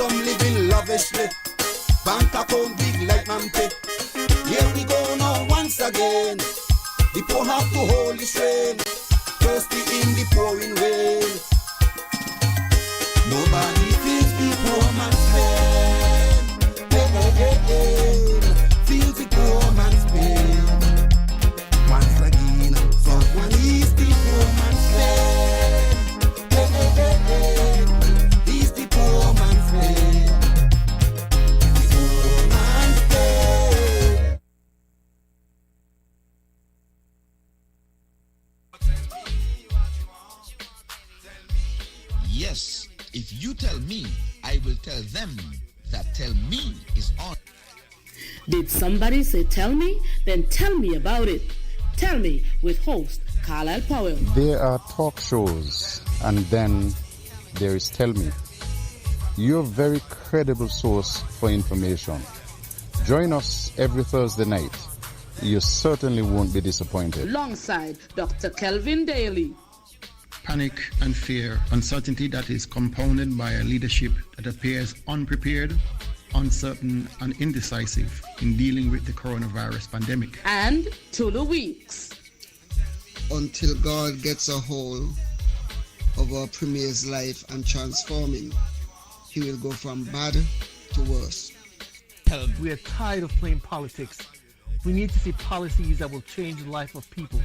some living lavishly. Bank account big like Mamte. Here we go now once again. The poor have to hold the strain. Thirsty in the pouring rain. Nobody feels the poor man's pain. Hey, hey, hey, hey. Feels the poor man's pain. Once again, someone is the poor man's pain. Hey, hey, hey, hey. He's the poor man's pain. The poor man's pain. Yes, if you tell me, I will tell them that Tell Me is on. Did somebody say tell me? Then tell me about it. Tell Me with host Carlisle Powell. There are talk shows, and then there is Tell Me, your very credible source for information. Join us every Thursday night. You certainly won't be disappointed. Alongside Dr. Kelvin Daly. Panic and fear, uncertainty that is compounded by a leadership that appears unprepared, uncertain, and indecisive in dealing with the coronavirus pandemic. And Tulu Weeks. Until God gets a hold of our Premier's life and transform him, he will go from bad to worse. We are tired of playing politics. We need to see policies that will change the life of people,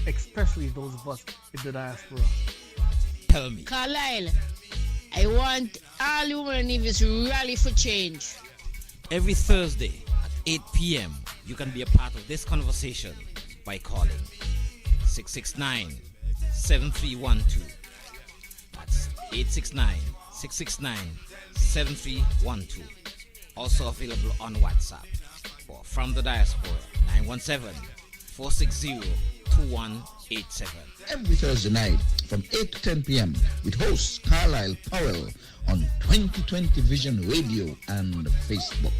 especially those of us in the diaspora. Tell me. Carlisle, I want all human leaders to rally for change. Every Thursday at 8 p.m., you can be a part of this conversation by calling 669-7312. That's 869-669-7312. Also available on WhatsApp. For From the Diaspora, 917-460-2187. Every Thursday night from 8 to 10 p.m. with host Carlisle Powell on 2020 Vision Radio and Facebook.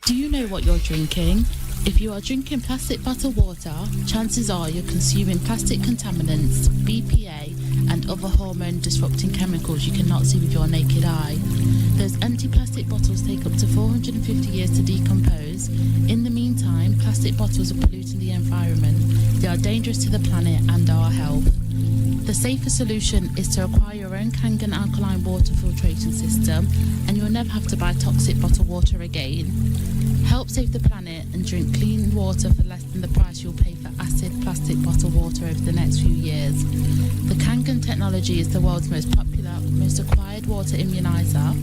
Do you know what you're drinking? If you are drinking plastic bottled water, chances are you're consuming plastic contaminants, BPA, and other hormone-disrupting chemicals you cannot see with your naked eye. Those empty plastic bottles take up to 450 years to decompose. In the meantime, plastic bottles are polluting the environment. They are dangerous to the planet and our health. The safer solution is to acquire your own Kangen alkaline water filtration system, and you'll never have to buy toxic bottled water again. Help save the planet and drink clean water for less than the price you'll pay for acid plastic bottled water over the next few years. The Kangen technology is the world's most popular, most acquired water immunizer.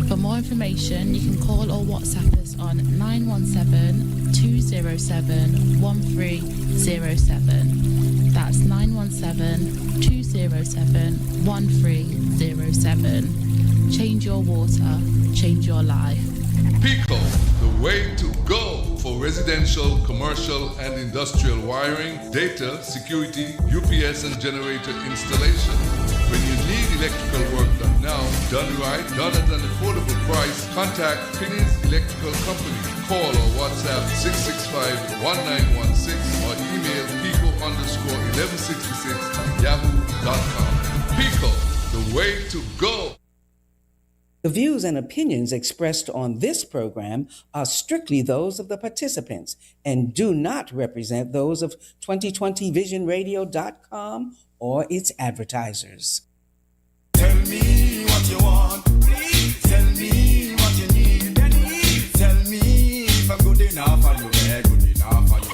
For more information, you can call or WhatsApp us on 917-207-1307. That's 917-207-1307. Change your water, change your life. Pico, the way to go for residential, commercial, and industrial wiring, data, security, UPS, and generator installation. When you need electrical work done now, done right, done at an affordable price, contact Finney's Electrical Company. Call or WhatsApp 665-1916 or email pico_1166@yahoo.com. Pico, the way to go. The views and opinions expressed on this program are strictly those of the participants and do not represent those of 2020visionradio.com or its advertisers. Tell me what you want, please. Tell me what you need, tell me if I'm good enough for you, good enough for you,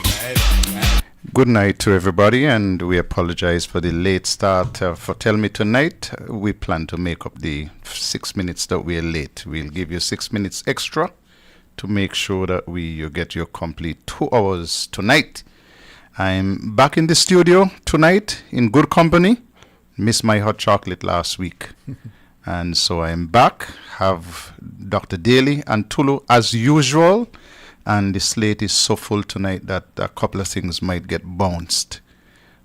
Good night to everybody, and we apologize for the late start for Tell Me Tonight. We plan to make up the 6 minutes that we are late. We'll give you 6 minutes extra to make sure that you get your complete 2 hours tonight. I'm back in the studio tonight in good company. Missed my hot chocolate last week. And so I'm back. Have Dr. Daly and Tulu as usual. And the slate is so full tonight that a couple of things might get bounced.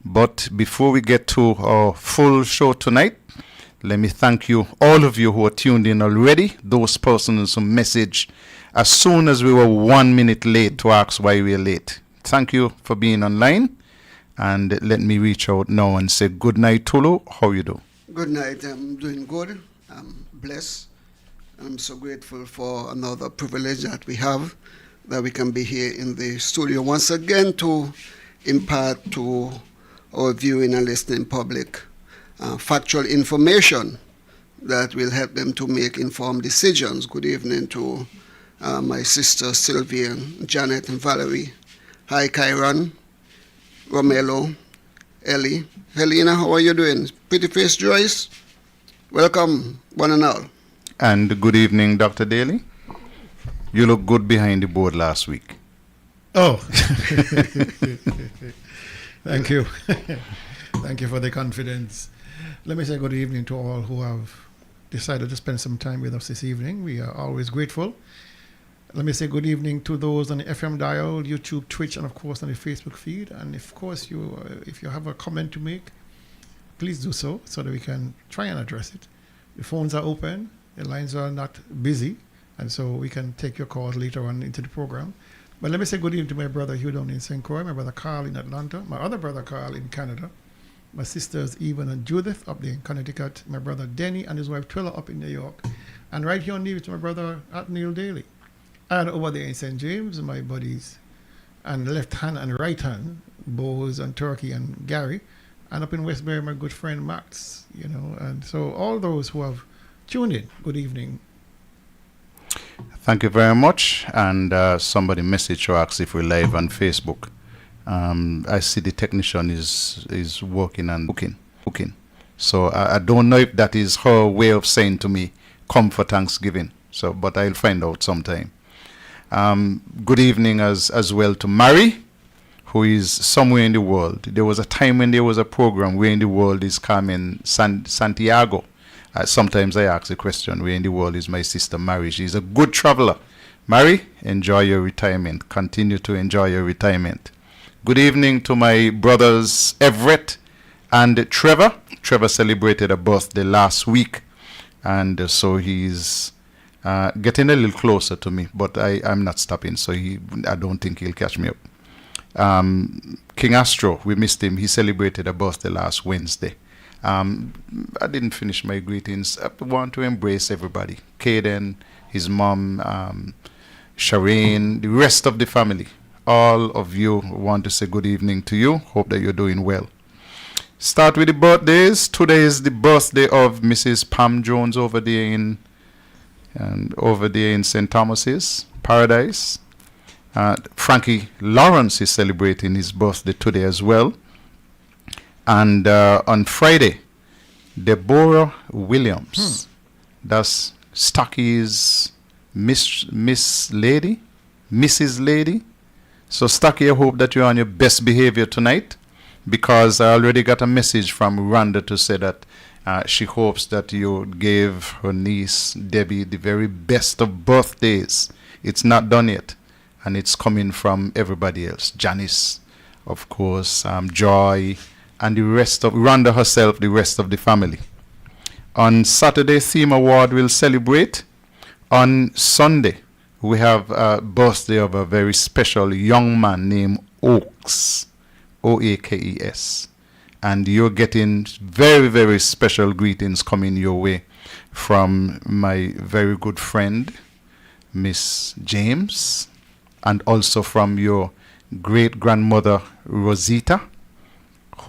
But before we get to our full show tonight, let me thank you, all of you who are tuned in already, those persons who messaged as soon as we were 1 minute late to ask why we are late. Thank you for being online. And let me reach out now and say good night, Tulu. How you do? Good night. I'm doing good. I'm blessed. I'm so grateful for another privilege that we have, that we can be here in the studio once again to impart to our viewing and listening public factual information that will help them to make informed decisions. Good evening to my sisters Sylvia, Janet, and Valerie. Hi, Kyron, Romelo, Ellie. Helena, how are you doing? Pretty face Joyce. Welcome, one and all. And good evening, Dr. Daly. You look good behind the board last week. Oh, thank you. Thank you for the confidence. Let me say good evening to all who have decided to spend some time with us this evening. We are always grateful. Let me say good evening to those on the FM dial, YouTube, Twitch, and of course on the Facebook feed. And of course, if you have a comment to make, please do so that we can try and address it. The phones are open. The lines are not busy, and so we can take your calls later on into the program. But let me say good evening to my brother Hugh down in St. Croix, my brother Carl in Atlanta, my other brother Carl in Canada, my sisters Evan and Judith up there in Connecticut, my brother Denny and his wife Twilla up in New York, and right here on Nevis to my brother Neil Daly. And over there in St. James, my buddies, and left hand and right hand, Bose and Turkey and Gary, and up in Westbury, my good friend Max, and so all those who have tuned in, good evening. Thank you very much. And somebody messaged to ask if we're live on Facebook. I see the technician is working and cooking. So I don't know if that is her way of saying to me, come for Thanksgiving. So, but I'll find out sometime. Good evening as well to Mary, who is somewhere in the world. There was a time when there was a program, Where in the World is Carmen Santiago. Sometimes I ask the question, where in the world is my sister Mary? She's a good traveler. Mary, enjoy your retirement. Continue to enjoy your retirement. Good evening to my brothers Everett and Trevor. Trevor celebrated a birthday last week, and so he's getting a little closer to me, but I'm not stopping, so I don't think he'll catch me up. King Astro, we missed him. He celebrated a birthday last Wednesday. I didn't finish my greetings. I want to embrace everybody. Caden, his mom, Shireen, the rest of the family. All of you want to say good evening to you. Hope that you're doing well. Start with the birthdays. Today is the birthday of Mrs. Pam Jones over there in St. Thomas's Paradise. Frankie Lawrence is celebrating his birthday today as well. And on Friday, Deborah Williams. That's Stocky's Mrs. Lady. So Stocky, I hope that you're on your best behavior tonight, because I already got a message from Rhonda to say that she hopes that you gave her niece Debbie the very best of birthdays. It's not done yet, and it's coming from everybody else. Janice, of course, Joy, and the rest of Rhonda herself, the rest of the family. On Saturday, Theme Award will celebrate. On Sunday, we have a birthday of a very special young man named Oakes, Oakes. And you're getting very, very special greetings coming your way from my very good friend, Miss James, and also from your great-grandmother, Rosita.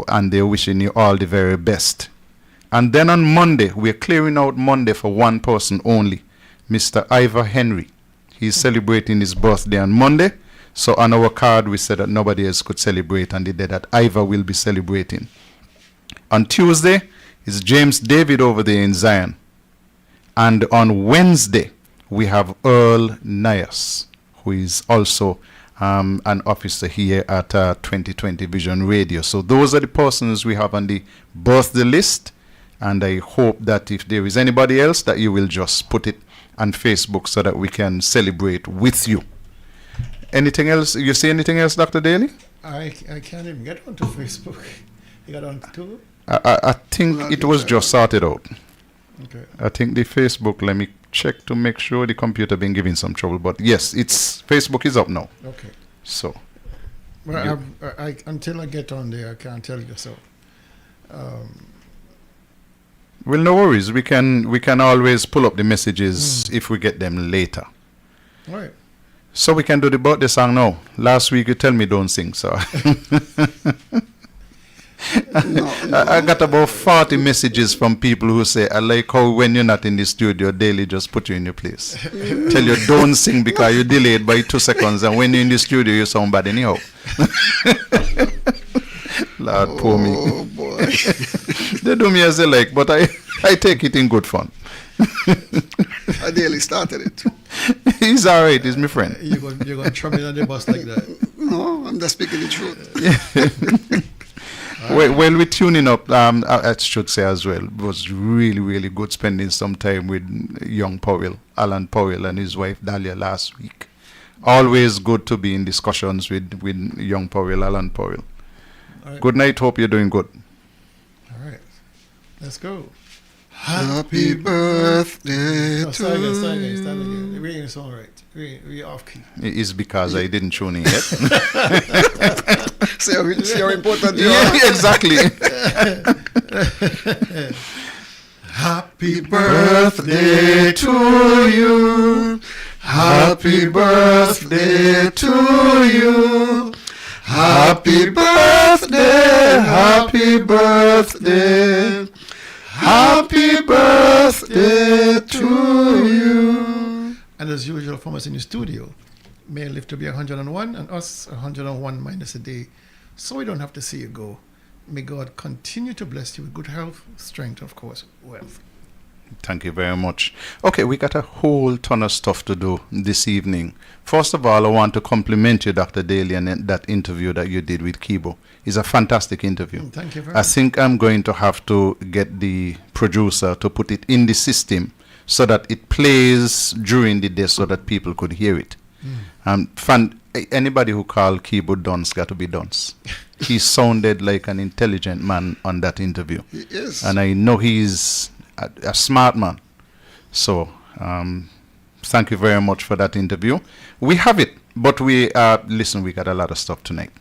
And they're wishing you all the very best. And then on Monday, we're clearing out Monday for one person only, Mr. Ivor Henry. He's celebrating his birthday on Monday. So on our card, we said that nobody else could celebrate, and they did that. Ivor will be celebrating. On Tuesday is James David over there in Zion. And on Wednesday, we have Earl Nias, who is also an officer here at 2020 Vision Radio. So those are the persons we have on the birthday list. And I hope that if there is anybody else, that you will just put it on Facebook so that we can celebrate with you. Anything else? You see anything else, Dr. Daly? I can't even get onto Facebook. You got on too? I think it was just sorted out. Okay. I think the Facebook, let me check to make sure the computer been giving some trouble. But yes, Facebook is up now. Okay. So. Well, until I get on there, I can't tell you so. Well, no worries. We can always pull up the messages if we get them later. All right. So we can do the birthday song now. Last week you tell me don't sing, so I got about 40 messages from people who say, I like how when you're not in the studio, Daily just put you in your place. Tell you don't sing because you delayed by 2 seconds, and when you're in the studio, you sound bad anyhow. Lord, poor me. Oh, boy. They do me as they like, but I take it in good fun. I nearly started it. He's all right. He's my friend. You're going to trouble me on the bus like that. No, I'm just speaking the truth. Well, we're tuning up. I should say as well, it was really, really good spending some time with young Powell, Alan Powell, and his wife Dahlia last week. Always good to be in discussions with young Powell, Alan Powell. Right. Good night. Hope you're doing good. All right. Let's go. Happy birthday to Start you. again. We ain't all right. We off key. It's because I didn't tune in yet. See how important you Yeah, are. exactly. Happy birthday to you. Happy birthday to you. Happy birthday, happy birthday. Happy birthday to you. And as usual, from us in the studio, may live to be 101, and us 101 minus a day, so we don't have to see you go. May God continue to bless you with good health, strength, of course, wealth. Thank you very much. Okay, we got a whole ton of stuff to do this evening. First of all, I want to compliment you, Dr. Daly, and that interview that you did with Kibo. It's a fantastic interview. Thank you very I much. think I'm going to have to get the producer to put it in the system so that it plays during the day so that people could hear it. Anybody who called Kibo dunce got to be dunce. He sounded like an intelligent man on that interview. He is. And I know he's a smart man. So, thank you very much for that interview. We have it, but listen, we got a lot of stuff tonight.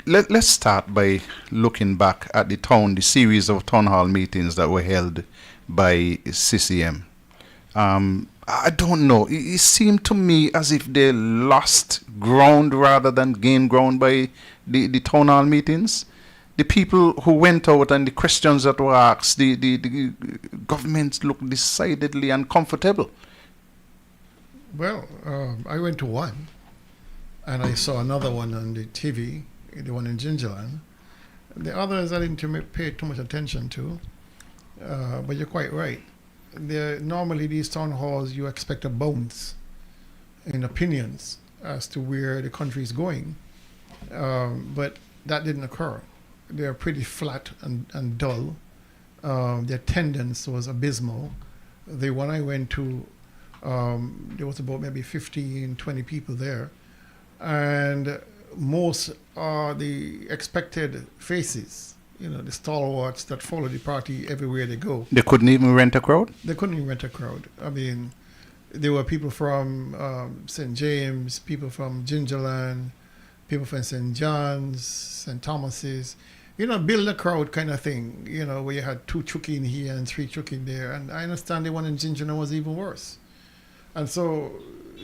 Let's start by looking back at the series of town hall meetings that were held by CCM. I don't know. It seemed to me as if they lost ground rather than gained ground by the town hall meetings. The people who went out and the questions that were asked, the government looked decidedly uncomfortable. Well, I went to one, and I saw another one on the TV, the one in Gingerland. The others I didn't pay too much attention to, but you're quite right. Normally, these town halls, you expect a bounce in opinions as to where the country is going, but that didn't occur. They're pretty flat and dull. The attendance was abysmal. The one I went to, there was about maybe 15, 20 people there. And most are the expected faces, the stalwarts that follow the party everywhere they go. They couldn't even rent a crowd? They couldn't even rent a crowd. I mean, there were people from St. James, people from Gingerland, people from St. John's, St. Thomas's. Build a crowd kind of thing, where you had 2 chuki in here and 3 chuki there. And I understand the one in Gingerland was even worse. And so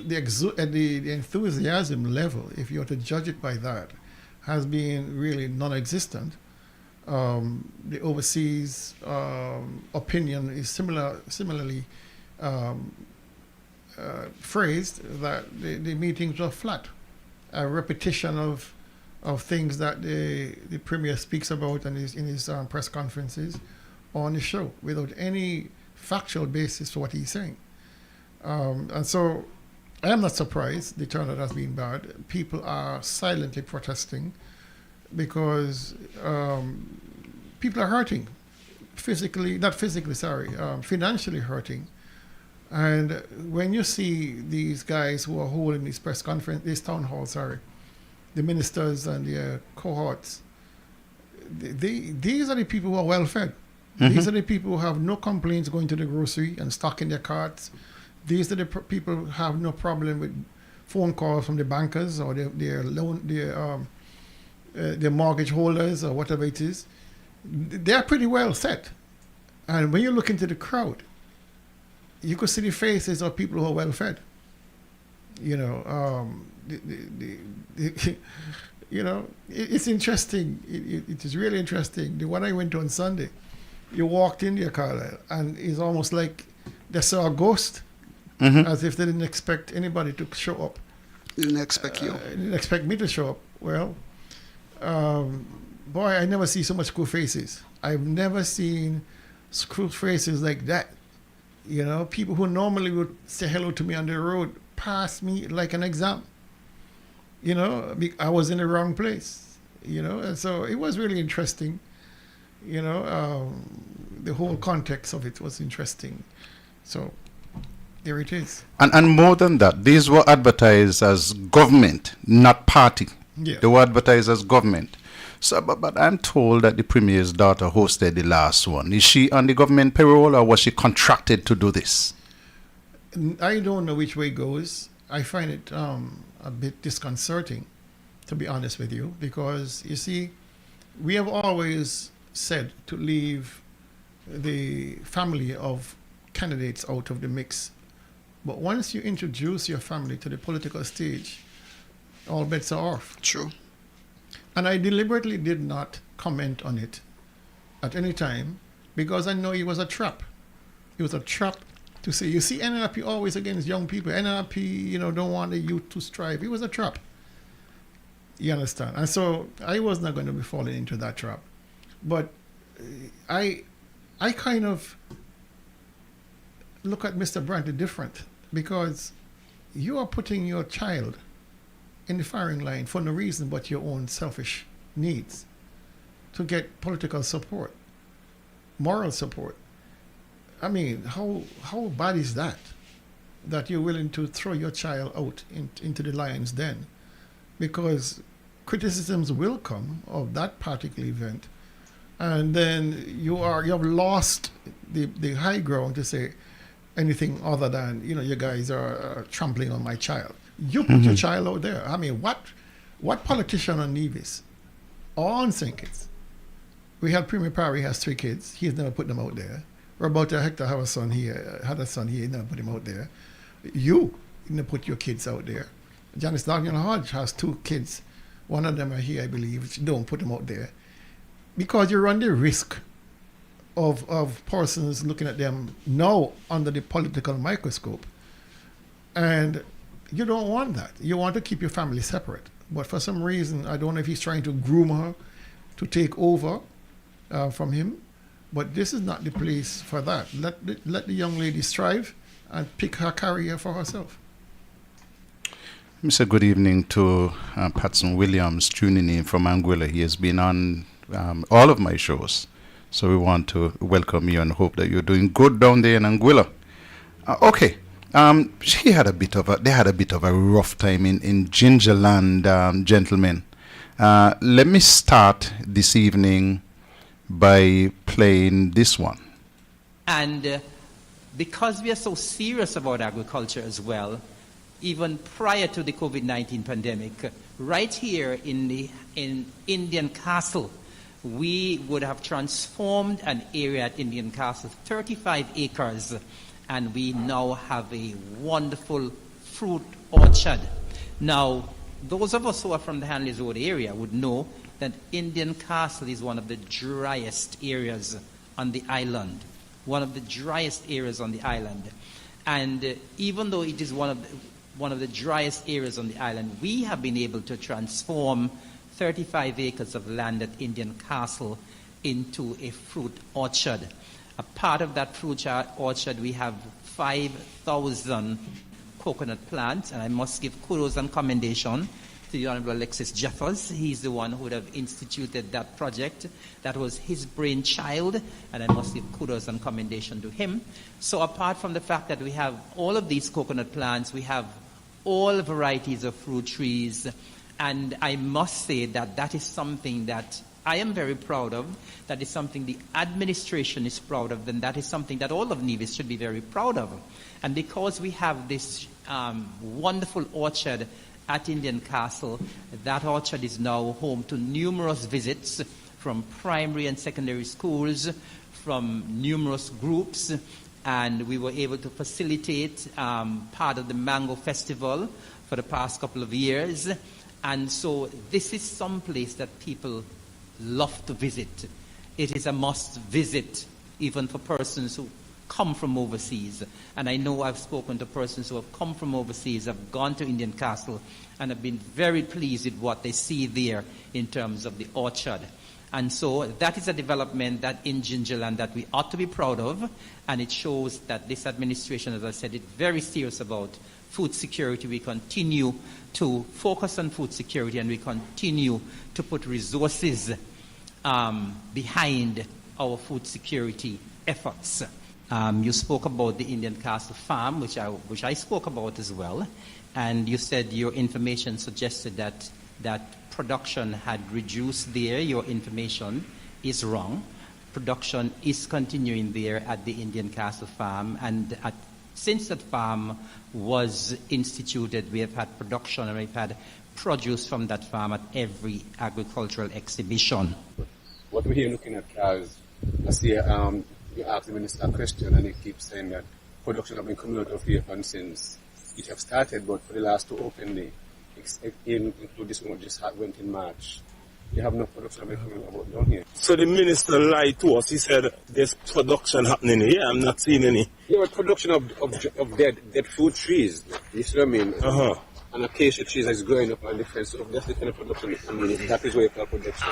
the enthusiasm level, if you were to judge it by that, has been really non-existent. The overseas opinion is similarly phrased that the meetings were flat. A repetition of things that the Premier speaks about in his press conferences on the show without any factual basis for what he's saying. And so I am not surprised the turnout has been bad. People are silently protesting because people are hurting. Financially hurting. And when you see these guys who are holding these these town halls, the ministers and their cohorts, these are the people who are well fed. Mm-hmm. These are the people who have no complaints going to the grocery and stocking their carts. These are the people who have no problem with phone calls from the bankers or their mortgage holders or whatever it is. they are pretty well set. And when you look into the crowd, you could see the faces of people who are well fed. You know, you know, it's interesting. It is really interesting. The one I went to on Sunday, you walked in there, Carlisle, and it's almost like they saw a ghost, as if they didn't expect anybody to show up. Didn't expect you. Didn't expect me to show up. Well, boy, I never see so much cool faces. I've never seen cool faces like that. You know, people who normally would say hello to me on the road passed me like an exam. You know, I was in the wrong place. You know, and so it was really interesting. You know, the whole context of it was interesting. So there it is. And more than that, these were advertised as government, not party. Yeah. They were advertised as government. So, but I'm told that the Premier's daughter hosted the last one. Is she on the government payroll, or was she contracted to do this? I don't know which way it goes. I find it a bit disconcerting, to be honest with you, because, you see, we have always said to leave the family of candidates out of the mix. But once you introduce your family to the political stage, all bets are off. True. And I deliberately did not comment on it at any time because I know it was a trap. It was a trap to say, you see, NLP always against young people. NLP, you know, don't want the youth to strive. It was a trap. You understand? And so I was not going to be falling into that trap. But I kind of look at Mr. Brantley different because you are putting your child in the firing line for no reason but your own selfish needs to get political support, moral support. I mean, how bad is that you're willing to throw your child out into the lion's den? Because criticisms will come of that particular event, and then you have lost the high ground to say anything other than, you know, you guys are trampling on my child. You put your child out there. I mean, what politician on Nevis or on St. Kitts? We had Premier Parry has 3 kids. He's never put them out there. Roberta Hector had a son here. He never put him out there. You never put your kids out there. Janice Daniel Hodge has 2 kids. One of them are here, I believe. Don't put them out there. Because you run the risk of persons looking at them now under the political microscope. And you don't want that. You want to keep your family separate. But for some reason, I don't know if he's trying to groom her to take over from him. But this is not the place for that. Let the young lady strive and pick her career for herself. Mr. Good evening to Patson Williams tuning in from Anguilla. He has been on all of my shows. So we want to welcome you and hope that you're doing good down there in Anguilla. Okay. They had a bit of a rough time in Gingerland, gentlemen. Let me start this evening by playing this one. And because we are so serious about agriculture as well, even prior to the COVID-19 pandemic, right here in Indian Castle, we would have transformed an area at Indian Castle, 35 acres, and we now have a wonderful fruit orchard. Now, those of us who are from the Hanley's Road area would know that Indian Castle is one of the driest areas on the island. One of the driest areas on the island. And even though it is one of the driest areas on the island, we have been able to transform 35 acres of land at Indian Castle into a fruit orchard. A part of that fruit orchard, we have 5,000 coconut plants, and I must give kudos and commendation to the Honorable Alexis Jeffers. He's the one who would have instituted that project. That was his brainchild, and I must give kudos and commendation to him. So apart from the fact that we have all of these coconut plants, we have all varieties of fruit trees, and I must say that that is something that I am very proud of. That is something the administration is proud of, and that is something that all of Nevis should be very proud of. And because we have this wonderful orchard at Indian Castle, that orchard is now home to numerous visits from primary and secondary schools, from numerous groups, and we were able to facilitate part of the Mango Festival for the past couple of years. And so this is some place that people love to visit. It is a must visit, even for persons who come from overseas. And I know I've spoken to persons who have come from overseas, have gone to Indian Castle, and have been very pleased with what they see there in terms of the orchard. And so that is a development that in Gingerland that we ought to be proud of, and it shows that this administration, as I said, is very serious about food security. We continue to focus on food security, and we continue to put resources behind our food security efforts. You spoke about the Indian Castle Farm, which I spoke about as well, and you said your information suggested that production had reduced there. Your information is wrong. Production is continuing there at the Indian Castle Farm, and since that farm was instituted, we have had production, and we've had produce from that farm at every agricultural exhibition. What we're here looking at, as I see, you ask the minister a question, and he keeps saying that production have been coming out of here since it have started, but for the last two open day, include this one just went in March. You have no production coming about down here. So the minister lied to us. He said there's production happening here. I'm not seeing any. Yeah, but production of dead fruit trees. You see what I mean? And acacia trees is growing up on the fence. So that's the kind of production. I mean, that is where you call production.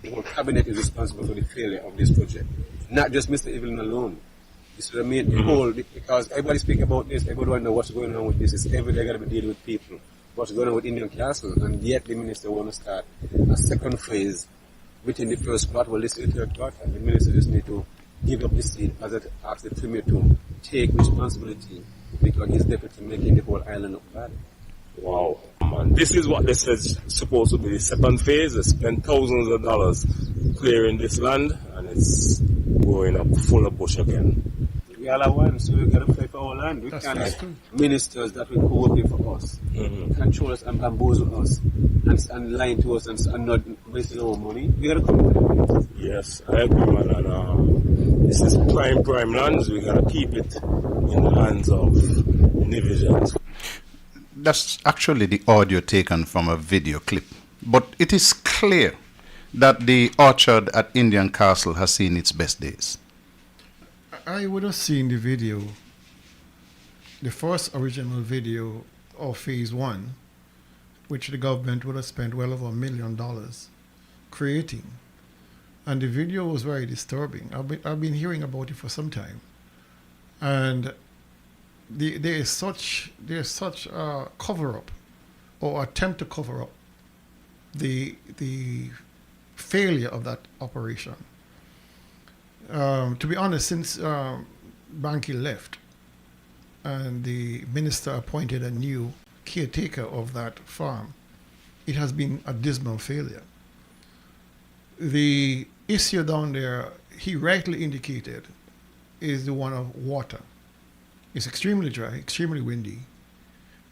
The whole cabinet is responsible for the failure of this project. Not just Mr. Evelyn alone. You see what I mean? The whole, because everybody speak about this, everybody want to know what's going on with this. It's every day got to be dealing with people. What's going on with Indian Castle, and yet the minister want to start a second phase within the first quarter. Well, this is the third quarter. The minister just need to give up the seat, as it asks the premier to take responsibility, because he's deputy making the whole island look bad. Wow, man. This is what they said supposed to be the second phase. They spent thousands of dollars clearing this land, and it's going up full of bush again. We all are one, so we got to fight for our land. We can't have ministers that will co-working for us, control us and bamboozle us, and lying to us and not wasting our money. We got to come to them. Yes, I agree, man. And this is prime lands. We got to keep it in the hands of Nivisions. That's actually the audio taken from a video clip. But it is clear that the orchard at Indian Castle has seen its best days. I would have seen the video, the first original video of phase one, which the government would have spent well over $1 million creating. And the video was very disturbing. I've been hearing about it for some time. And there is such a cover-up or attempt to cover up the failure of that operation. To be honest, since Banky left and the minister appointed a new caretaker of that farm, it has been a dismal failure. The issue down there, he rightly indicated, is the one of water. It's extremely dry, extremely windy,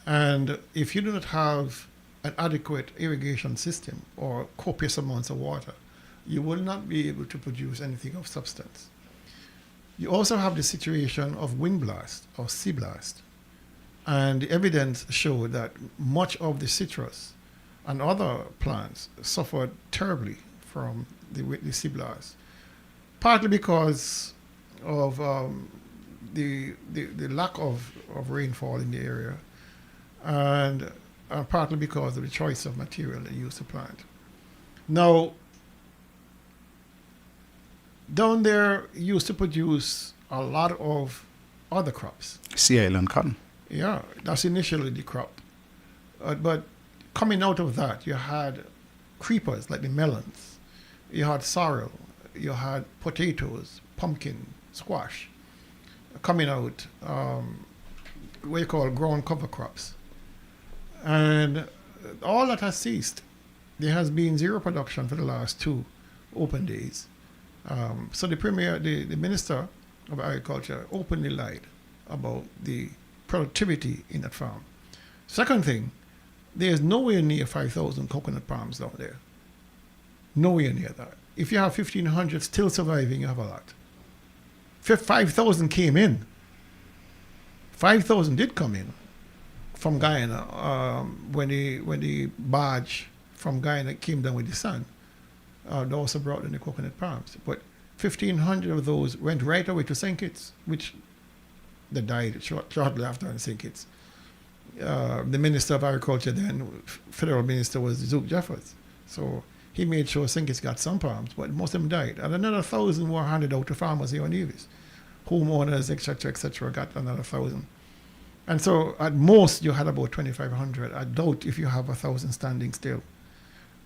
and if you do not have an adequate irrigation system or copious amounts of water, you will not be able to produce anything of substance. You also have the situation of wind blast or sea blast. And the evidence showed that much of the citrus and other plants suffered terribly from the sea blast, partly because of the lack of rainfall in the area, and partly because of the choice of material they used to plant. Now, down there used to produce a lot of other crops. Sea Island cotton. Yeah, that's initially the crop. But coming out of that, you had creepers like the melons. You had sorrel. You had potatoes, pumpkin, squash. Coming out, what you call ground cover crops. And all that has ceased. There has been zero production for the last 2 open days. So the premier, the Minister of Agriculture openly lied about the productivity in that farm. Second thing, there's nowhere near 5,000 coconut palms down there. Nowhere near that. If you have 1,500 still surviving, you have a lot. 5,000 came in. 5,000 did come in from Guyana when the barge from Guyana came down with the sun. They also brought in the coconut palms. But 1,500 of those went right away to St. Kitts, which they died shortly after in St. Kitts. The Minister of Agriculture then, Federal Minister, was Zook Jeffers. So he made sure St. Kitts got some palms, but most of them died. And another 1,000 were handed out to farmers here on Nevis. Homeowners, etc., got another 1,000. And so at most you had about 2,500. I doubt if you have 1,000 standing still.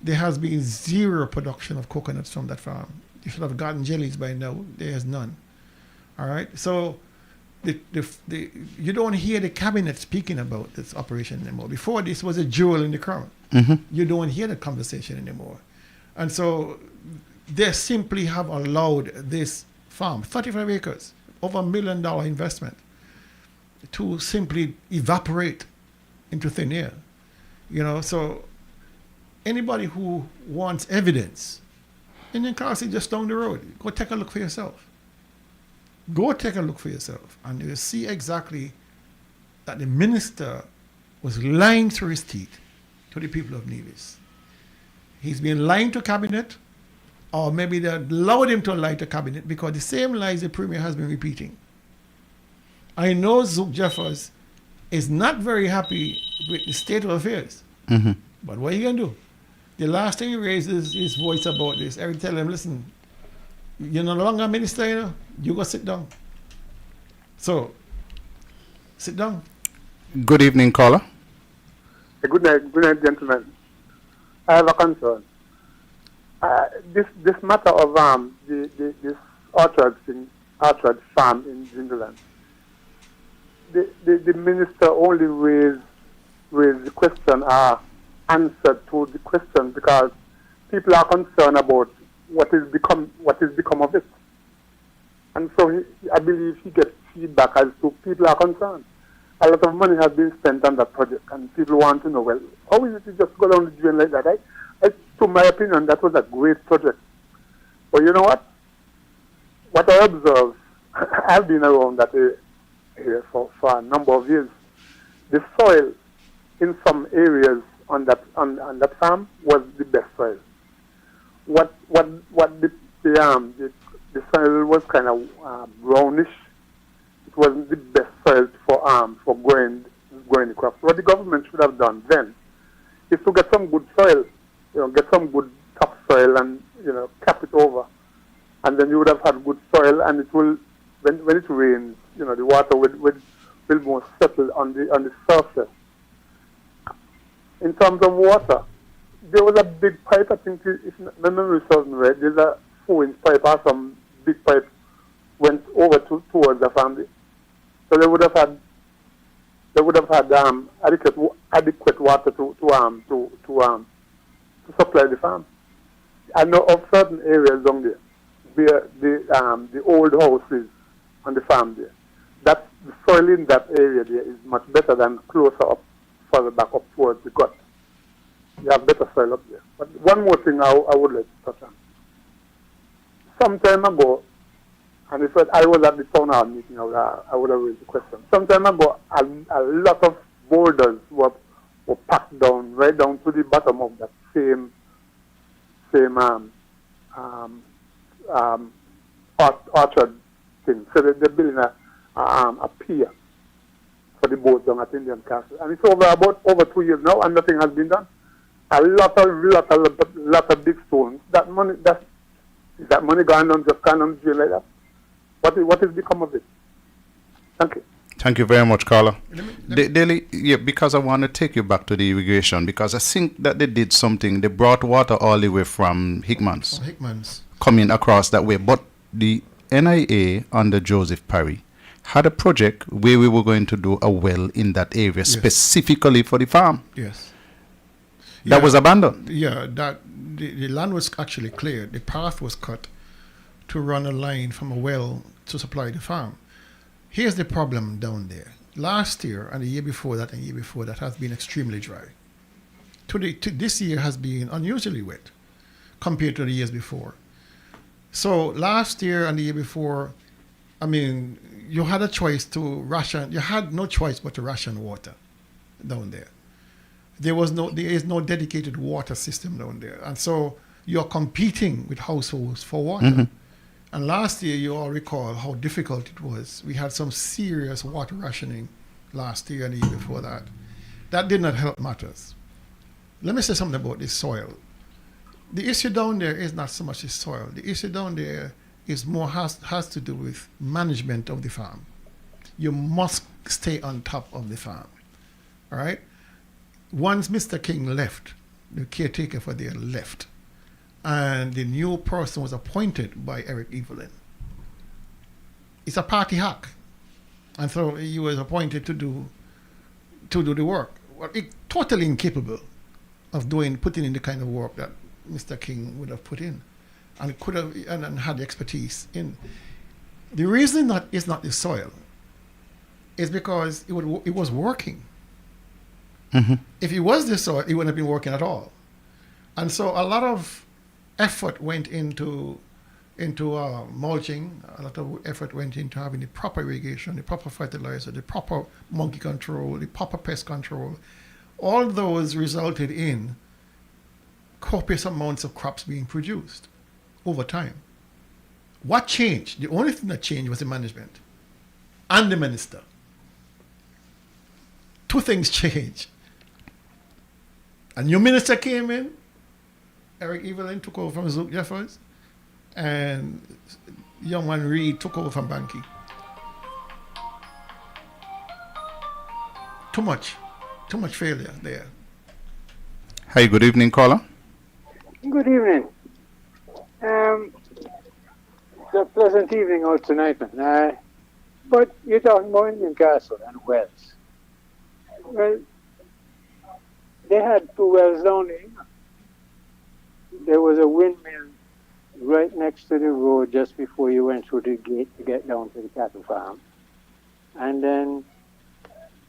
There has been zero production of coconuts from that farm. You should have gotten jellies by now. There is none. All right? So you don't hear the cabinet speaking about this operation anymore. Before, this was a jewel in the crown. Mm-hmm. You don't hear the conversation anymore. And so they simply have allowed this farm, 35 acres, over $1 million investment, to simply evaporate into thin air. So anybody who wants evidence, Indian Castle just down the road, go take a look for yourself. Go take a look for yourself, and you'll see exactly that the minister was lying through his teeth to the people of Nevis. He's been lying to cabinet, or maybe they allowed him to lie to cabinet, because the same lies the premier has been repeating. I know Zook Jeffers is not very happy with the state of affairs. Mm-hmm. But what are you going to do? The last thing he raises his voice about this, Eric tell him, listen, you're no longer minister, you go sit down. So, sit down. Good evening, caller. Good night, gentlemen. I have a concern. This matter of this orchard farm in Jingaland. The minister only raised the question, answer to the question, because people are concerned about what is become of it. And so I believe he gets feedback as to people are concerned. A lot of money has been spent on that project, and people want to know, well, how is it to just go down the drain like that? To my opinion, that was a great project. But you know what? What I observe, I've been around that area for a number of years. The soil in some areas on that farm was the best soil. What the soil was kind of brownish. It wasn't the best soil for growing the crops. What the government should have done then is to get some good soil, get some good topsoil and cap it over, and then you would have had good soil, and it will when it rains, the water will more settle on the surface. In terms of water, there was a big pipe. I think, if my memory serves me right, there's a 4-inch pipe or some big pipe went over towards the family. So they would have had adequate water to supply the farm. I know of certain areas down there where the old houses on the farm there. The soil in that area there is much better than closer up, further back up towards the gut. You have better soil up there. But one more thing I would like to touch on. Some time ago, and if I was at the town hall meeting, I would have raised the question. Some time ago, a lot of boulders were packed down, right down to the bottom of that same orchard thing. So they're building a pier for the boat down at Indian Castle. And it's over 2 years now, and nothing has been done. A lot of big stones. Is that money gone on just gone on like that? What has become of it? Thank you. Thank you very much, caller. Daily, because I want to take you back to the irrigation, because I think that they did something. They brought water all the way from Hickman's. Coming across that way. But the NIA under Joseph Parry had a project where we were going to do a well in that area, specifically for the farm. Yes. That was abandoned. Yeah, the land was actually cleared. The path was cut to run a line from a well to supply the farm. Here's the problem down there. Last year and the year before that and the year before that has been extremely dry. This year has been unusually wet compared to the years before. So last year and the year before, I mean, you had a choice to ration. You had no choice but to ration water down there. There is no dedicated water system down there, and so you're competing with households for water. Mm-hmm. And last year, you all recall how difficult it was. We had some serious water rationing last year and the year before that. That did not help matters. Let me say something about the soil. The issue down there is not so much the soil. The issue down there is more has to do with management of the farm. You must stay on top of the farm. All right? Once Mr. King left, the caretaker for there left, and the new person was appointed by Eric Evelyn. It's a party hack. And so he was appointed to do the work. Well, totally incapable of putting in the kind of work that Mr. King would have put in and could have and had the expertise in. The reason that it's not the soil is because it was working. Mm-hmm. If it was the soil, it wouldn't have been working at all. And so a lot of effort went into mulching. A lot of effort went into having the proper irrigation, the proper fertilizer, the proper monkey control, the proper pest control. All those resulted in copious amounts of crops being produced over time. What changed? The only thing that changed was the management and the minister. Two things changed. A new minister came in. Eric Evelyn took over from Zook Jeffers, and young man Reed took over from Banky. Too much failure there. Hi, good evening, caller. Good evening. It's a pleasant evening out tonight, man. But you're talking about Indian Castle and wells. Well, they had two wells down there. There was a windmill right next to the road just before you went through the gate to get down to the cattle farm. And then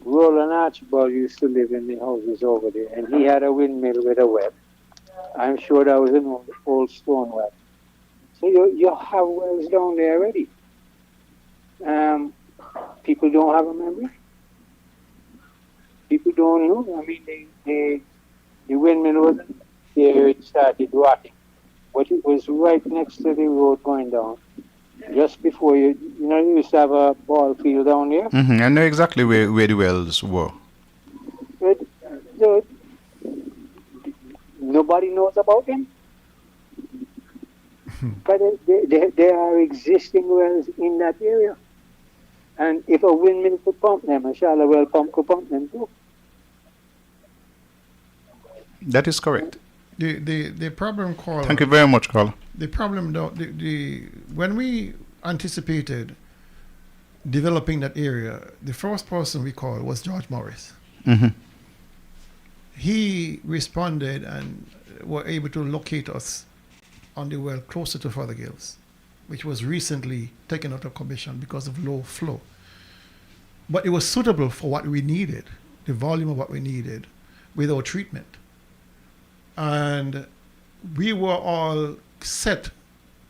Roland Archibald used to live in the houses over there, and he had a windmill with a well. I'm sure that was an old stone well. So you have wells down there already. People don't have a memory. People don't know. I mean, the windmill wasn't there, it started rotting. But it was right next to the road going down. Just before you used to have a ball field down there. Mm-hmm. I know exactly where the wells were. But, nobody knows about them. But there are existing wells in that area. And if a windmill could pump them, a shallow well pump could pump them too. That is correct. The problem, caller. Thank you very much, caller. The problem, though, when we anticipated developing that area, the first person we called was George Morris. Mm-hmm. He responded and were able to locate us on the well closer to Fothergills, which was recently taken out of commission because of low flow. But it was suitable for what we needed, the volume of what we needed, without treatment. And we were all set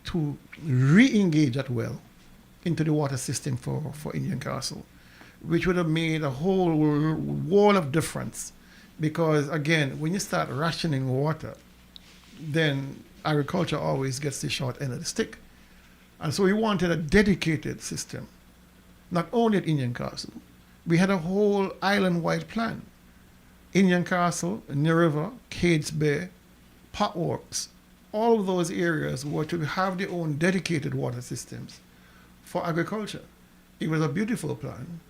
to re-engage that well into the water system for Indian Castle, which would have made a whole world of difference. Because again, when you start rationing water, then agriculture always gets the short end of the stick. And so we wanted a dedicated system, not only at Indian Castle. We had a whole island-wide plan. Indian Castle, New River, Cades Bay, Potworks, all of those areas were to have their own dedicated water systems for agriculture. It was a beautiful plan,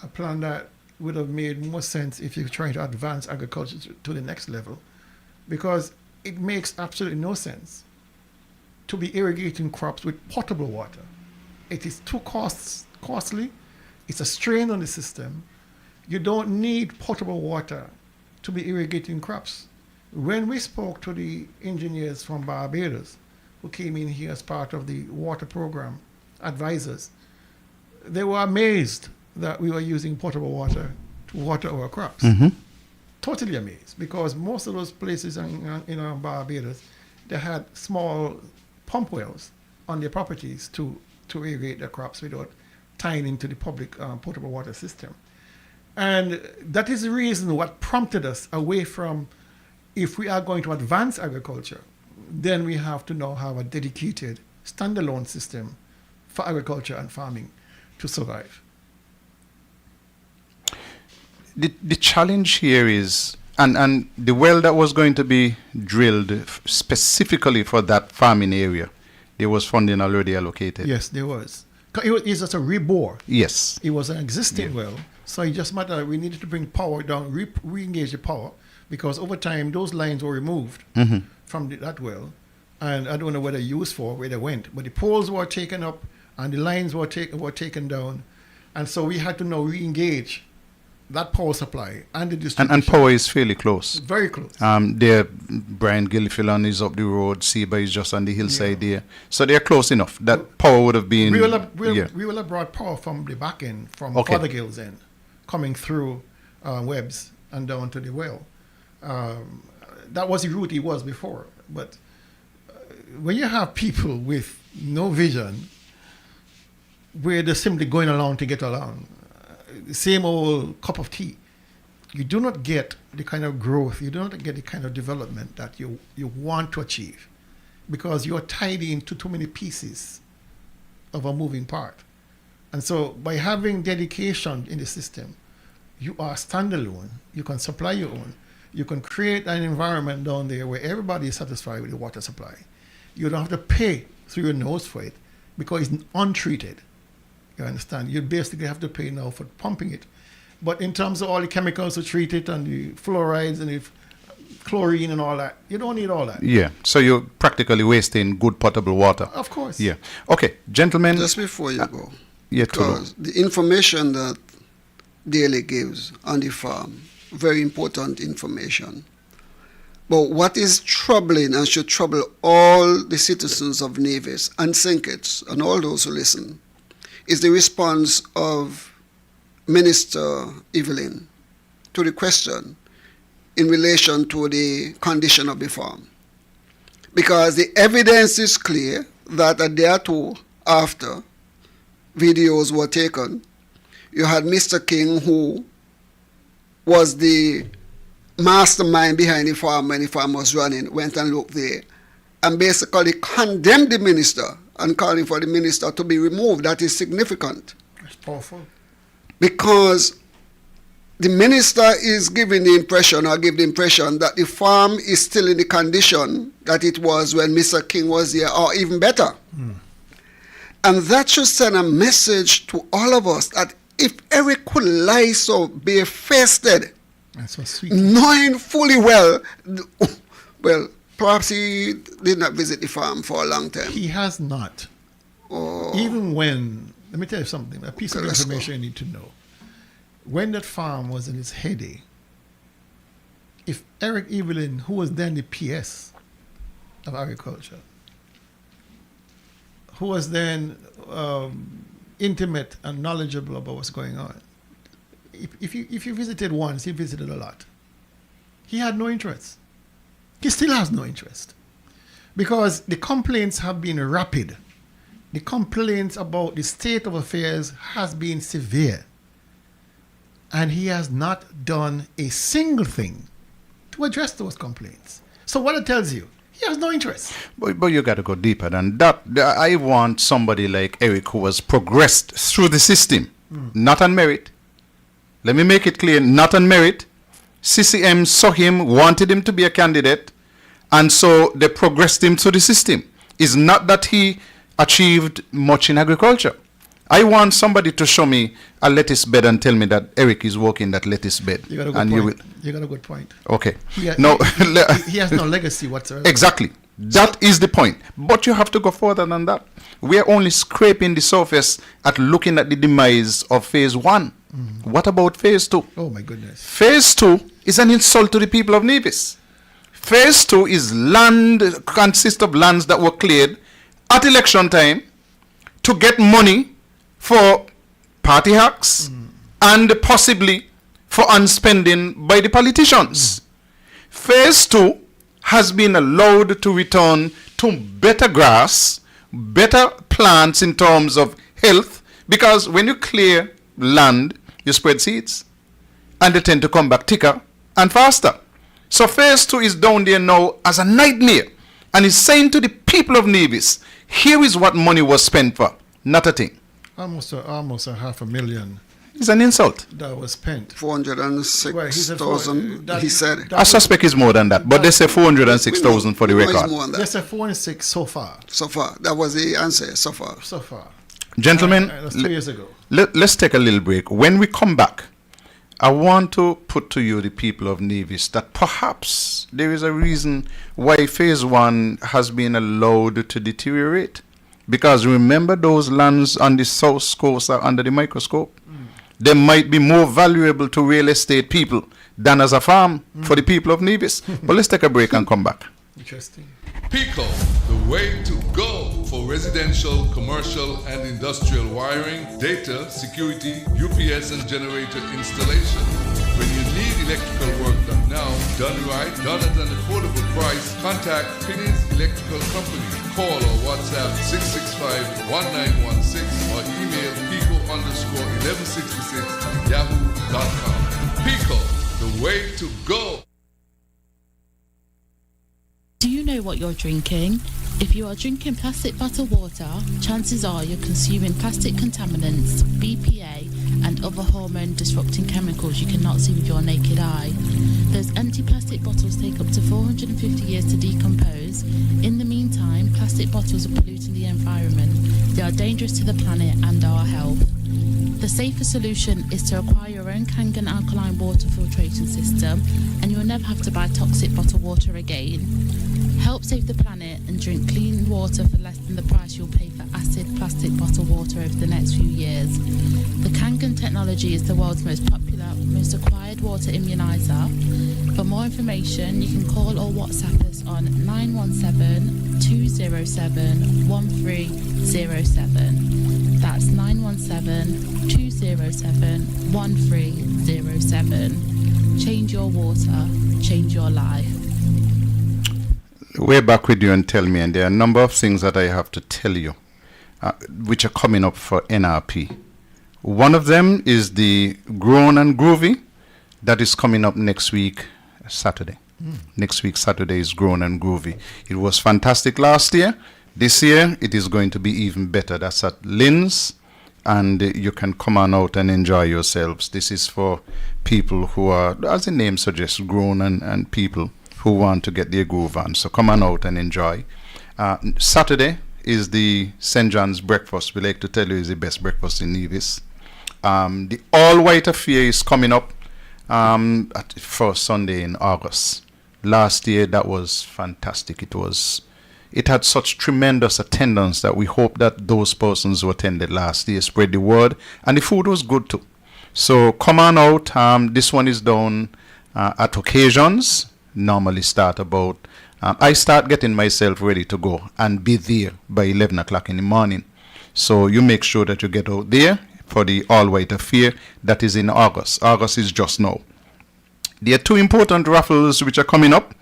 a plan that would have made more sense if you're trying to advance agriculture to the next level, because it makes absolutely no sense to be irrigating crops with potable water. It is too costly, it's a strain on the system. You don't need potable water to be irrigating crops. When we spoke to the engineers from Barbados, who came in here as part of the water program, advisors, they were amazed that we were using potable water to water our crops. Mm-hmm. Totally amazed, because most of those places in Barbados, they had small pump wells on their properties to irrigate their crops without tying into the public potable water system. And that is the reason what prompted us away from, if we are going to advance agriculture, then we have to now have a dedicated standalone system for agriculture and farming to survive. The challenge here is, and the well that was going to be drilled specifically for that farming area, there was funding already allocated. Yes, there was. It was just a rebore. Yes. It was an existing well. So it just matter, we needed to bring power down, re-engage the power, because over time those lines were removed from that well. And I don't know where they used for, where they went. But the poles were taken up and the lines were taken down. And so we had to now re-engage that power supply and the distribution. And power is fairly close. Very close. There, Brian Gilfillan is up the road, Seba is just on the hillside there. So they're close enough. That power would have been... We will have brought power from the back end, from Fothergill's end, coming through Webbs and down to the well. That was the route it was before. But when you have people with no vision, where they're simply going along to get along, same old cup of tea, you do not get the kind of growth, you do not get the kind of development that you want to achieve, because you're tied into too many pieces of a moving part. And so by having dedication in the system, you are standalone, you can supply your own, you can create an environment down there where everybody is satisfied with the water supply. You don't have to pay through your nose for it because it's untreated. You understand? You basically have to pay now for pumping it. But in terms of all the chemicals to treat it and the fluorides and the chlorine and all that, you don't need all that. Yeah, so you're practically wasting good potable water. Of course. Yeah. Okay, gentlemen. Just before you go. Yeah, because the information that Daly gives on the farm, very important information. But what is troubling and should trouble all the citizens of Nevis and St. Kitts and all those who listen is the response of Minister Evelyn to the question in relation to the condition of the farm. Because the evidence is clear that a day or two after videos were taken, you had Mr. King, who was the mastermind behind the farm when the farm was running, went and looked there and basically condemned the minister and calling for the minister to be removed. That is significant. That's powerful. Because the minister is giving the impression, or give the impression, that the farm is still in the condition that it was when Mr. King was there, or even better. And that should send a message to all of us that if Eric could lie so barefaced, that's so sweet, knowing fully well, perhaps he did not visit the farm for a long time. He has not. Even when, let me tell you something, a piece of information you need to know. When that farm was in its heyday, if Eric Evelyn, who was then the PS of agriculture, who was then intimate and knowledgeable about what's going on, if you visited once, he visited a lot. He had no interest. He still has no interest. Because the complaints have been rapid. The complaints about the state of affairs has been severe. And he has not done a single thing to address those complaints. So what it tells you, he has no interest. But you got to go deeper than that. I want somebody like Eric who has progressed through the system, not on merit. Let me make it clear, not on merit. CCM saw him, wanted him to be a candidate, and so they progressed him through the system. It's not that he achieved much in agriculture. I want somebody to show me a lettuce bed and tell me that Eric is working that lettuce bed. You got a good point. You got a good point. Okay. He has no legacy whatsoever. Exactly. That is the point. But you have to go further than that. We are only scraping the surface at looking at the demise of phase 1. What about phase 2? Oh my goodness. Phase 2 is an insult to the people of Nevis. Phase 2 is land, consists of lands that were cleared at election time to get money for party hacks and possibly for unspending by the politicians. Phase 2 has been allowed to return to better grass better plants in terms of health, because when you clear land, you spread seeds, and they tend to come back thicker and faster. So phase 2 is down there now as a nightmare, and it's saying to the people of Nevis, here is what money was spent for, not a thing. Almost a $500,000. It's an insult. That was spent. 406,000. He said. I suspect it's more than that, but they say 406,000 for the record. They say 406 so far. So far, that was the answer. So far. So far. Gentlemen, that's 2 years ago. Let's take a little break. When we come back, I want to put to you, the people of Nevis, that perhaps there is a reason why phase 1 has been allowed to deteriorate. Because remember, those lands on the south coast are under the microscope. They might be more valuable to real estate people than as a farm for the people of Nevis. But let's take a break and come back. Interesting. Pico, the way to go for residential, commercial, and industrial wiring, data, security, UPS, and generator installation. When you need electrical work done now, done right, done at an affordable price, contact Finney's Electrical Company. Call or WhatsApp 665-1916 or email pico_1166@yahoo.com. Pico, the way to go. Do you know what you're drinking? If you are drinking plastic bottled water, chances are you're consuming plastic contaminants, BPA, and other hormone-disrupting chemicals you cannot see with your naked eye. Those empty plastic bottles take up to 450 years to decompose. In the meantime, plastic bottles are polluting the environment. They are dangerous to the planet and our health. The safer solution is to acquire your own Kangen alkaline water filtration system, and you'll never have to buy toxic bottled water again. Help save the planet and drink clean water for less than the price you'll pay for acid plastic bottled water over the next few years. The Kangen technology is the world's most popular, most acquired water immunizer. For more information, you can call or WhatsApp us on 917-207-1307. That's 917-207-1307. Change your water, change your life. We're back with you and tell me, and there are a number of things that I have to tell you, which are coming up for NRP. One of them is the Grown and Groovy that is coming up next week, Saturday. Next week, Saturday, is Grown and Groovy. It was fantastic last year. This year, it is going to be even better. That's at Lynn's, and you can come on out and enjoy yourselves. This is for people who are, as the name suggests, grown and people who want to get their groove on. So come on out and enjoy. Saturday is the St. John's breakfast. We like to tell you is the best breakfast in Nevis. The all-white affair is coming up at the first Sunday in August. Last year, that was fantastic. It had such tremendous attendance that we hope that those persons who attended last year spread the word, and the food was good too. So come on out. This one is done at occasions. Normally start about, I start getting myself ready to go and be there by 11 o'clock in the morning. So you make sure that you get out there for the all-white affair. That is in August. August is just now. There are two important raffles which are coming up.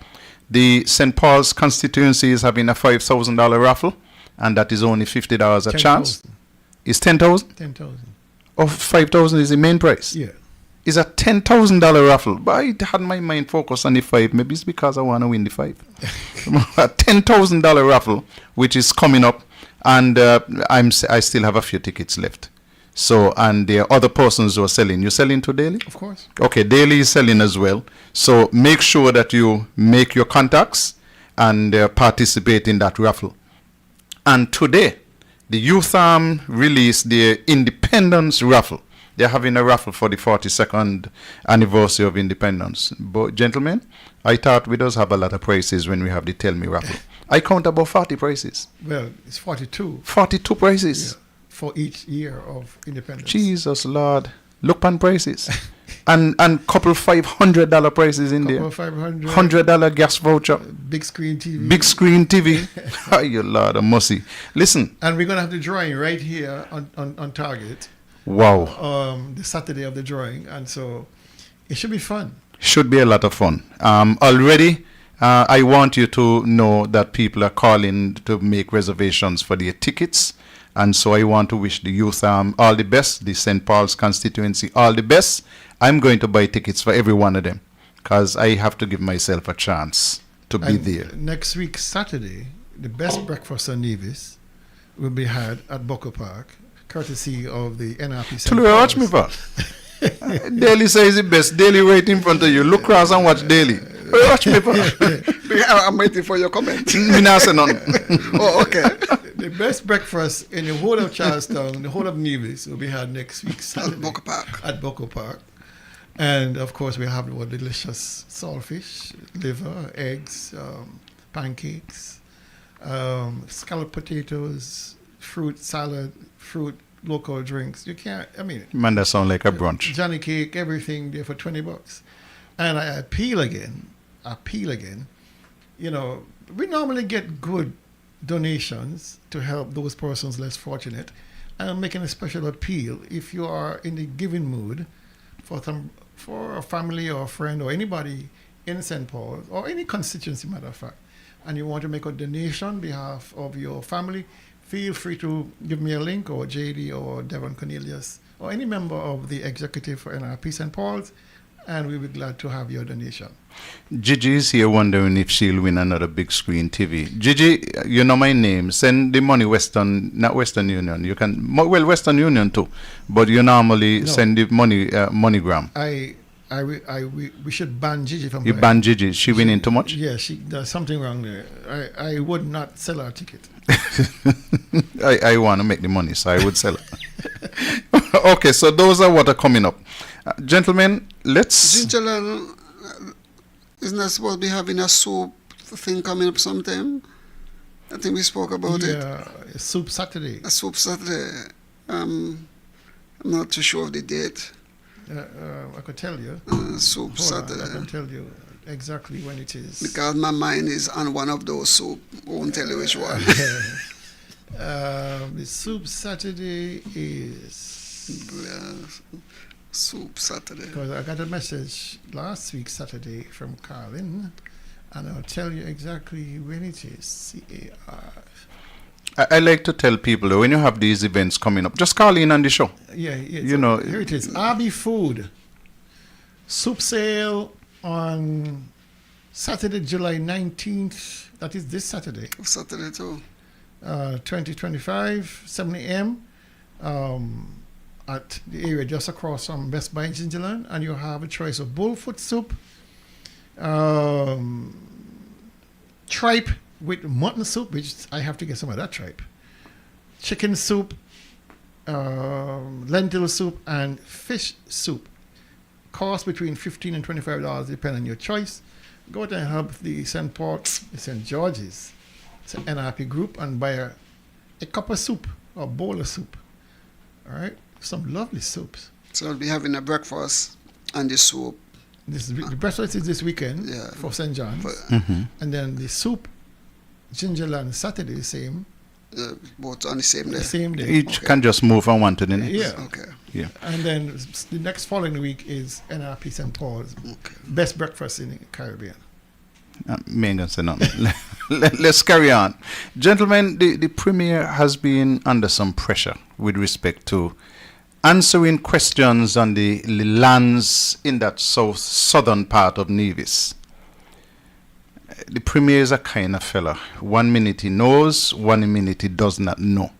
The St. Paul's constituency is having a $5,000 raffle, and that is only $50 a chance. Is 10,000? 10,000. Oh, 5,000 is the main price? Yeah. It's a $10,000 raffle, but I had my mind focused on the 5. Maybe it's because I want to win the 5. A $10,000 raffle, which is coming up, and I still have a few tickets left. So, and there are other persons who are selling. You selling to Daily? Of course. Okay, Daily is selling as well. So make sure that you make your contacts and participate in that raffle. And today, the youth released their Independence raffle. They're having a raffle for the 42nd anniversary of independence. But gentlemen, I thought we just have a lot of prizes when we have the Tell Me raffle. I count about 40 prizes. Well, it's 42. 42 prizes. Yeah, for each year of independence. Jesus Lord. Look on prices. and couple $500 prices in there. $100 gas voucher. Big screen TV. Big screen TV. Oh, you Lord of mercy. Listen. And we're going to have the drawing right here on Target. Wow. The Saturday of the drawing, and so it should be fun. Should be a lot of fun. Already I want you to know that people are calling to make reservations for their tickets. And so I want to wish the youth all the best, the St. Paul's constituency all the best. I'm going to buy tickets for every one of them because I have to give myself a chance to be there. Next week, Saturday, the best breakfast on Nevis will be had at Bucko Park, courtesy of the NRP St. Paul's. Watch me, pa. Daily says the best. Daily right in front of you. Look across and watch Daily. Watch me, pa. I'm waiting for your comment. Me not say none. Oh, okay. The best breakfast in the whole of Charlestown, the whole of Nevis, will be had next week Saturday at Bucko Park. And of course, we have the delicious saltfish, liver, eggs, pancakes, scalloped potatoes, fruit salad, fruit local drinks. You can't. I mean, Man, that sound like a brunch. Johnny cake, everything there for $20. And I appeal again. You know, we normally get good donations to help those persons less fortunate. And I'm making a special appeal. If you are in the giving mood for a family or a friend or anybody in St. Paul or any constituency, matter of fact, and you want to make a donation on behalf of your family, feel free to give me a link, or JD or Devon Cornelius or any member of the executive for NRP St. Paul's, and we'll be glad to have your donation. Gigi is here wondering if she'll win another big screen TV. Gigi, you know my name. Send the money not Western Union. You can, well, Western Union too, but you normally send the money MoneyGram. We should ban Gigi from. You ban Gigi. She winning too much? Yeah, there's something wrong there. I would not sell her ticket. I want to make the money, so I would sell it. Okay, so those are what are coming up. Gentlemen, let's... Ginger, isn't that supposed to be having a soup thing coming up sometime? I think we spoke about it. Yeah, Soup Saturday. A Soup Saturday. I'm not too sure of the date. I could tell you. Soup Saturday. I can tell you exactly when it is. Because my mind is on one of those soup. I won't tell you which one. The Soup Saturday is... Soup Saturday. Because I got a message last week Saturday from Carlin, and I'll tell you exactly when it is. I like to tell people that when you have these events coming up, just call in on the show. Yeah. You know, here it is. RB Food soup sale on Saturday, July 19th. That is this Saturday. Saturday too. 2025, 7 a.m. At the area just across from Best Buy in Gingerland, and you have a choice of bullfoot soup, tripe with mutton soup, which I have to get some of that tripe, chicken soup, lentil soup, and fish soup. Cost between $15 and $25, depending on your choice. Go to and help the St. George's NRP group and buy a cup of soup or a bowl of soup. All right, some lovely soups. So I'll be having a breakfast and the soup. The breakfast is this weekend for St. John's, and then the soup, Gingerland Saturday, the same. Both on the same day. The same day. Each can just move from one to the next. Yeah. Okay. Yeah. And then the next following week is NRP St. Paul's. Best breakfast in the Caribbean. Me ain't gonna say nothing. Let's carry on. Gentlemen, the Premier has been under some pressure with respect to answering questions on the lands in that southern part of Nevis. The Premier is a kind of fella. 1 minute he knows, 1 minute he does not know.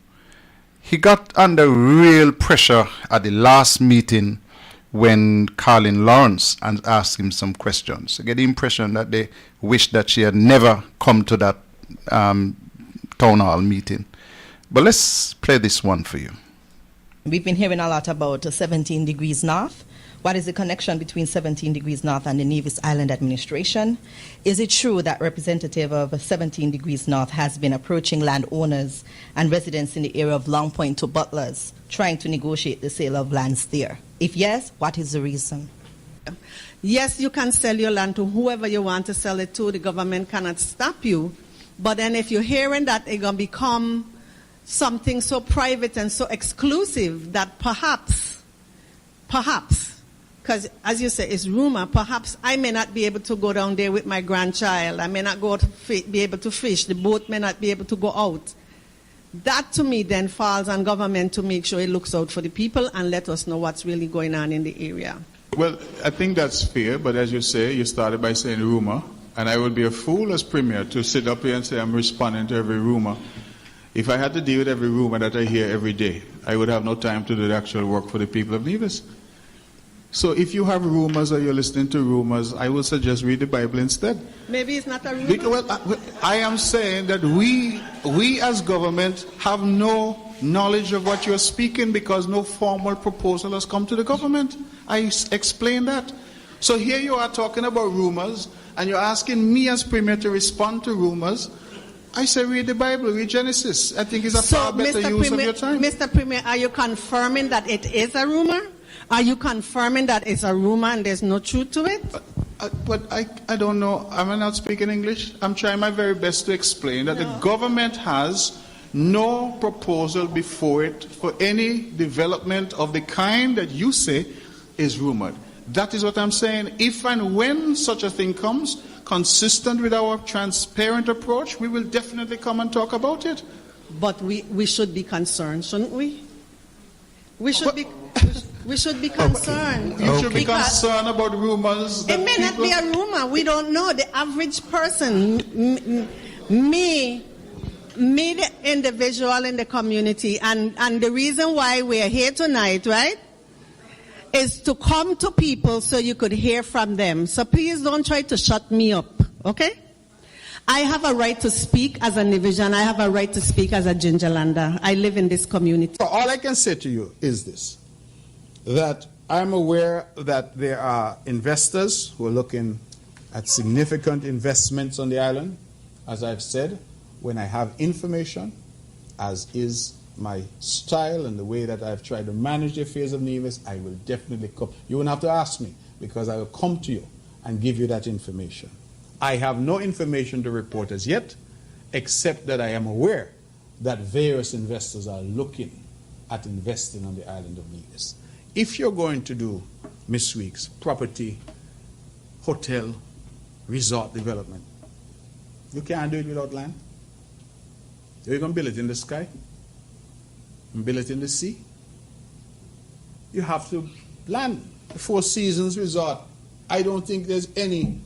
He got under real pressure at the last meeting when Carlin Lawrence and asked him some questions. I get the impression that they wished that she had never come to that town hall meeting. But let's play this one for you. We've been hearing a lot about 17 degrees north. What is the connection between 17 degrees north and the Nevis Island administration? Is it true that representative of 17 degrees north has been approaching landowners and residents in the area of Long Point to Butlers, trying to negotiate the sale of lands there? If yes, what is the reason? Yes, you can sell your land to whoever you want to sell it to. The government cannot stop you. But then if you're hearing that it's going to become something so private and so exclusive that perhaps, because as you say, it's rumor. Perhaps I may not be able to go down there with my grandchild. I may not be able to fish. The boat may not be able to go out. That to me then falls on government to make sure it looks out for the people and let us know what's really going on in the area. Well, I think that's fair, but as you say, you started by saying rumor, and I would be a fool as Premier to sit up here and say I'm responding to every rumor. If I had to deal with every rumor that I hear every day, I would have no time to do the actual work for the people of Nevis. So if you have rumors or you're listening to rumors, I would suggest read the Bible instead. Maybe it's not a rumor. Because, I am saying that we as government have no knowledge of what you're speaking because no formal proposal has come to the government. I explained that. So here you are talking about rumors, and you're asking me as Premier to respond to rumors. I say read the Bible, read Genesis. I think it's a far better use of your time. Mr. Premier, are you confirming that it is a rumor? Are you confirming that it's a rumor and there's no truth to it? But I don't know. Am I not speaking English? I'm trying my very best to explain that the government has no proposal before it for any development of the kind that you say is rumored. That is what I'm saying. If and when such a thing comes, consistent with our transparent approach, we will definitely come and talk about it. But we should be concerned, shouldn't we? We should be concerned. You should be concerned about rumors. It may not be a rumor. We don't know. The average person, me, the individual in the community, and the reason why we're here tonight, right, is to come to people so you could hear from them. So please don't try to shut me up, okay? I have a right to speak as an individual. I have a right to speak as a Gingerlander. I live in this community. So all I can say to you is this, that I'm aware that there are investors who are looking at significant investments on the island. As I've said, when I have information, as is my style and the way that I've tried to manage the affairs of Nevis, I will definitely come. You won't have to ask me, because I will come to you and give you that information. I have no information to report as yet, except that I am aware that various investors are looking at investing on the island of Nevis. If you're going to do, Miss Weeks, property, hotel, resort development, you can't do it without land. You're going to build it in the sky, and build it in the sea. You have to land. The Four Seasons Resort, I don't think there's any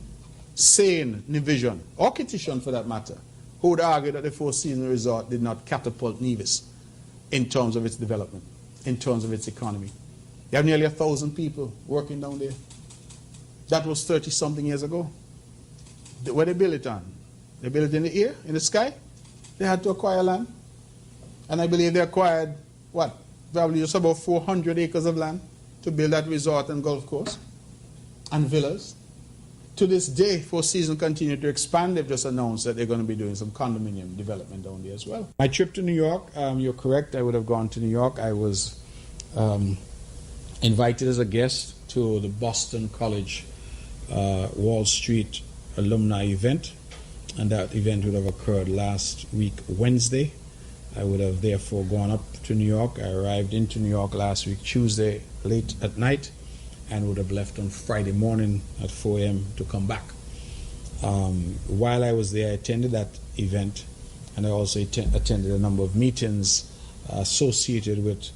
sane vision, or petition for that matter, who would argue that the Four Seasons Resort did not catapult Nevis in terms of its development, in terms of its economy. You have nearly 1,000 people working down there. That was 30-something years ago. Where they built it on? They built it in the air, in the sky. They had to acquire land. And I believe they acquired, what, probably just about 400 acres of land to build that resort and golf course and villas. To this day, Four Seasons continue to expand. They've just announced that they're going to be doing some condominium development down there as well. My trip to New York, you're correct, I would have gone to New York. I was invited as a guest to the Boston College Wall Street alumni event, and that event would have occurred last week, Wednesday. I would have therefore gone up to New York. I arrived into New York last week, Tuesday, late at night, and would have left on Friday morning at 4 a.m. to come back. While I was there, I attended that event, and I also attended a number of meetings associated with